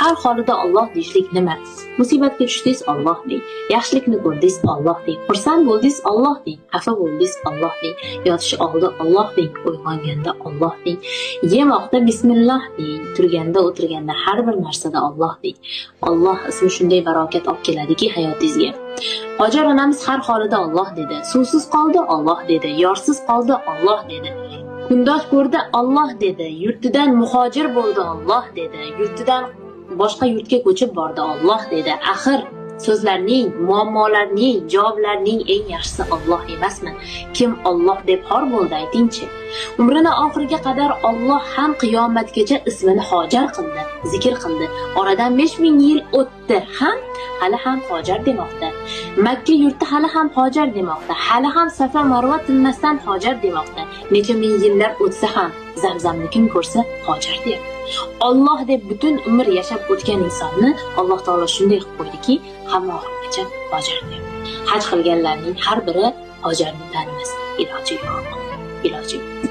har holida Alloh deyishlik nima? Musibatga tushdingiz Alloh deng. Yaxshilikni ko'rdingiz Alloh deng. Xursand bo'ldingiz Alloh deng. Xafa bo'ldingiz Alloh deng. Yotish oldi Alloh deng. Uyg'onganda Alloh deng. Yemoqda bismillah deng. Turganda o'tirganda har bir narsada Alloh deng. Alloh ismi shunday barokat olib keladiki hayotingizga. Hojar onamiz har holida Alloh dedi. Suvsiz qoldi Alloh dedi. Yorsiz qoldi Alloh dedi. Kundosh ko'rdi Alloh dedi. Yurtidan muhojir bo'ldi Alloh dedi. Yurtidan boshqa yurtga ko'chib bordi Alloh dedi. Axir so'zlarning, muammolarning, javoblarning eng yaxshisi Alloh emasmi? Kim Alloh deb xor bo'ldi aytingchi? Umrini oxiriga qadar Alloh ham qiyomatgacha ismini Hojar qildi, zikr qildi. Oradan 5000 yil o'tdi, hali ham Hojar demoqda. Makka yurti hali ham Hojar demoqda. Hali ham Safa Marva tinmasdan Hojar demoqda. Necha ming yillar o'tsa ham Zamzamni kim ko'rsa Hojar der. Alloh deb butun umr yashab o'tgan insonni Alloh taolo shunday qilib qo'ydiki, hamma oxirigacha Hojar der. Haj qilganlarning har biri Hojarni tanimas. Iloji yo'q.